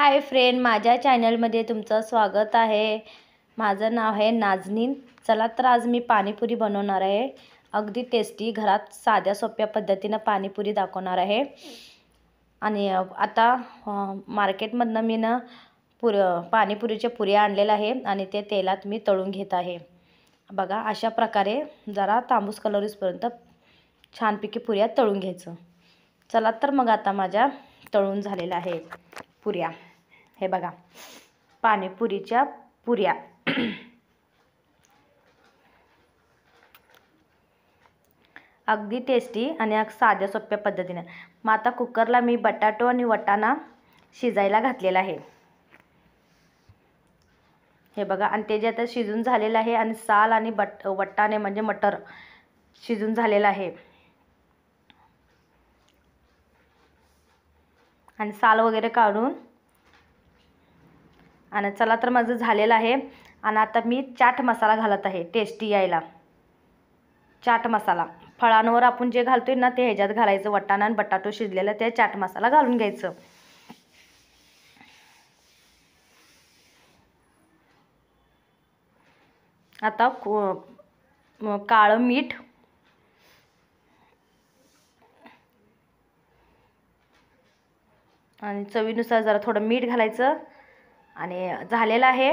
Hi friend, माझ्या चॅनलमध्ये तुमचं स्वागत आहे। माझं नाव आहे नाजनीन। चला तर आज मी पाणीपुरी बनवणार आहे। अगदी टेस्टी घरात साध्या सोप्या पद्धतीने पाणीपुरी दाखवणार आहे। आणि आता मार्केटमधनं मी पाणीपुरीच्या पुऱ्या आणलेल्या आहे आणि ते तेलात मी तळून घेत आहे। बघा, अशा प्रकारे जरा तांबूस कलरपर्यंत छानपैकी पुऱ्या तळून घ्यायचं। चला तर मग आता माझ्या तळून झालेल्या आहे पुऱ्या। हे बघा, पाणीपुरीच्या पुऱ्या। अगदी टेस्टी आणि साध्या सोप्या पद्धतीने। मग आता कुकरला मी बटाटो आणि वाटाणा शिजायला घातलेला आहे। हे बघा, आणि ते जे आता शिजून झालेलं आहे आणि साल आणि वाटाणे म्हणजे मटर शिजून झालेलं आहे आणि साल वगैरे काढून। आणि चला तर माझं झालेलं आहे। आणि आता मी चाट मसाला घालत आहे टेस्टी यायला। चाट मसाला फळांवर आपण जे घालतोय ना ते ह्याच्यात घालायचं। वाटाणा आणि बटाटो शिजलेला ते चाट मसाला घालून घ्यायचं। आता काळं मीठ आणि चवीनुसार जरा थोडं मीठ घालायचं आणि झालेलं आहे।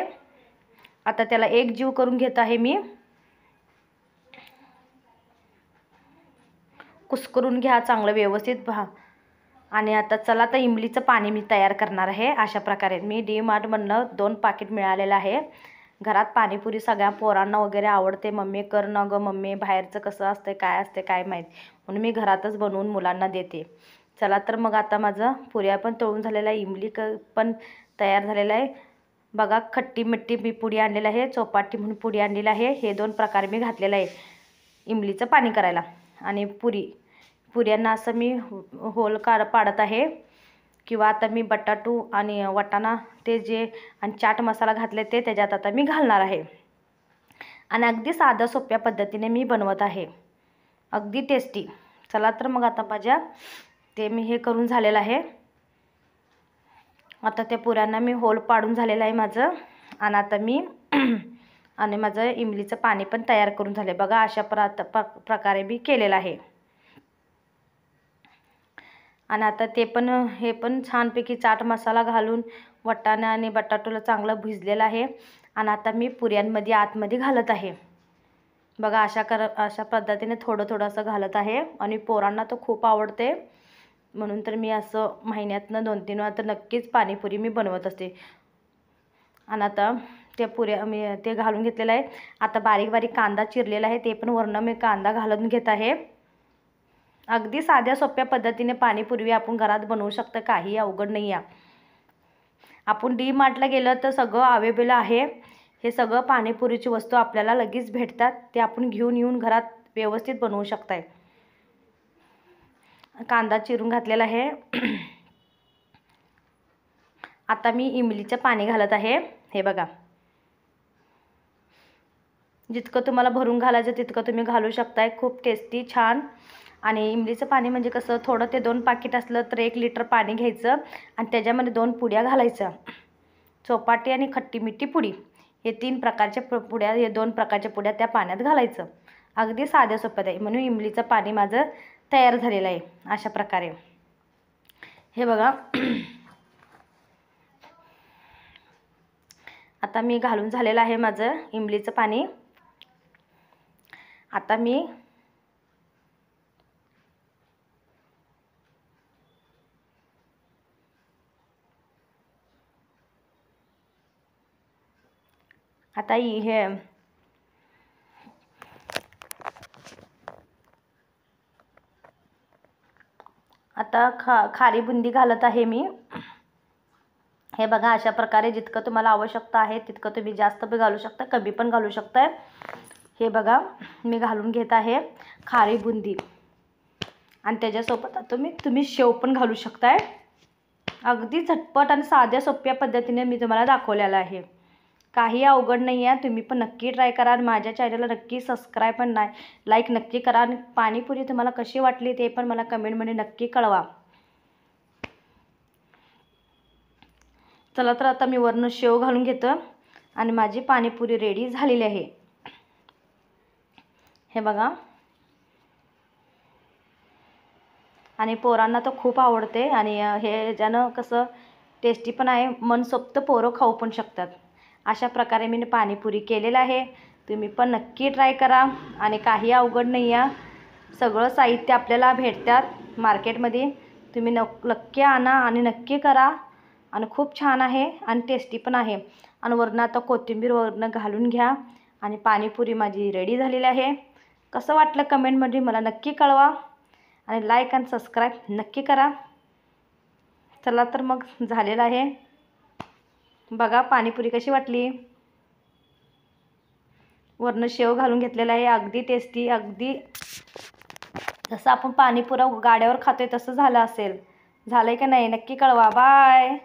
आता त्याला एक जीव करून घेत आहे मी। कुस्करून घ्या चांगलं व्यवस्थित आणि आता चला तर इमलीचं पाणी मी तयार करणार आहे। अशा प्रकारे मी DMartमधनं 2 पाकिट मिळालेलं आहे। घरात पाणीपुरी सगळ्या पोरांना वगैरे आवडते। मम्मी कर ना गं मम्मी, बाहेरचं कसं असते काय माहीत, म्हणून मी घरातच बनवून मुलांना देते। चला तर मग आता माझं पुऱ्या पण तळून झालेला आहे, इमली पण तयार झालेला आहे। बघा, खट्टी मिट्टी मी पुडी आणलेलं आहे, चौपाटी म्हणून पुडी आणलेलं आहे। हे 2 प्रकारे मी घातलेलं आहे इमलीचं पाणी करायला। आणि पुऱ्यांना असं मी होल पाडत आहे। किंवा आता मी बटाटू आणि वाटाणा ते जे आणि चाट मसाला घातले ते त्याच्यात आता मी घालणार आहे। आणि अगदी साध्या सोप्या पद्धतीने मी बनवत आहे, अगदी टेस्टी। चला तर मग आता माझ्या ते मी हे करून झालेलं आहे। आता त्या पुऱ्यांना मी होल पाडून झालेलं आहे माझं। आणि आता मी आणि माझं इमलीचं पाणी पण तयार करून झाले। बघा, अशा प्रकारे मी केलेलं आहे। आणि आता ते पण हे पण छानपैकी चाट मसाला घालून वाटाणा आणि बटाटोला चांगलं भिजलेलं आहे। आणि आता मी पुऱ्यांमध्ये आतमध्ये घालत आहे। बघा, अशा पद्धतीने थोडं असं घालत आहे। आणि पोरांना तर खूप आवडते, म्हणून तर मी असं महिन्यातनं 2-3 वेळा तर नक्कीच पाणीपुरी मी बनवत असते। आणि आता त्या पुऱ्या मी ते घालून घेतलेलं आहे। आता बारीक कांदा चिरलेला आहे, ते पण वरनं मी कांदा घालून घेत आहे। अगदी साध्या सोप्या पद्धतीने पाणीपुरी आपण घरात बनवू शकतो, काही अवघड नाही आहे। आपण DMartला गेलं तर सगळं अवेलेबल आहे। हे सगळं पाणीपुरीची वस्तू आपल्याला लगेच भेटतात, ते आपण घेऊन येऊन घरात व्यवस्थित बनवू शकताय। कांदा चिरून घातलेला आहे। आता मी इमलीचं पाणी घालत आहे। हे बघा, जितकं तुम्हाला भरून घालायचं तितकं तुम्ही घालू शकताय। खूप टेस्टी छान। आणि इमलीचं पाणी म्हणजे कसं, थोडं ते 2 पाकिट असलं तर 1 लिटर पाणी घ्यायचं आणि त्याच्यामध्ये 2 पुड्या घालायच्या। चौपाटी आणि खट्टी मिठी पुडी, हे 3 प्रकारच्या पुड्या, हे 2 प्रकारच्या पुड्या त्या पाण्यात घालायचं। अगदी साध्या सोप्यात आहे, म्हणून इमलीचं पाणी माझं तयार झालेलं आहे अशा प्रकारे। हे बघा, आता मी घालून झालेलं आहे माझं इमलीचं पाणी। आता मी हे आता खारी बुंदी घालत आहे मी। हे बघा, अशा प्रकारे जितकं तुम्हाला आवश्यकता आहे तितकं तुम्ही जास्त पण घालू शकता, कमी पण घालू शकताय। हे बघा, मी घालून घेत आहे खारी बुंदी। आणि त्याच्यासोबत तुम्ही शेव पण घालू शकताय। अगदी झटपट आणि साध्या सोप्या पद्धतीने मी तुम्हाला दाखवलेलं आहे, काही अवघड नाही आहे। तुम्ही पण नक्की ट्राय करा आणि माझ्या चॅनलला नक्की सबस्क्राईब पण लाईक नक्की करा। आणि पाणीपुरी तुम्हाला कशी वाटली ते पण मला कमेंटमध्ये नक्की कळवा। चला तर आता मी वरनं शेव घालून घेतो आणि माझी पाणीपुरी रेडी झालेली आहे. हे बघा. आणि पोरांना तर खूप आवडते आणि हे ज्यानं कसं टेस्टी पण आहे, मनसोक्त पोरं खाऊ पण शकतात. अशा प्रकारे मी पाणीपुरी केलेलं आहे. तुम्ही पण नक्की ट्राय करा आणि काही अवघड नाही आहे. सगळं साहित्य आपल्याला भेटतात मार्केटमध्ये. तुम्ही नक्की आणा आणि नक्की करा आणि खूप छान आहे आणि टेस्टी पण आहे. आणि वरनं आता कोथिंबीर वरनं घालून घ्या आणि पाणीपुरी माझी रेडी झालेली आहे. कसं वाटलं कमेंटमध्ये मला नक्की कळवा आणि लाईक आणि सबस्क्राईब नक्की करा. चला तर मग झालेलं आहे. बघा पाणीपुरी कशी वाटली. वरनं शेव घालून घेतलेलं आहे. अगदी टेस्टी, अगदी जसं आपण पाणीपुरा गाड्यावर खातोय तसं झालं असेल. झालंय का नाही नक्की कळवा. बाय.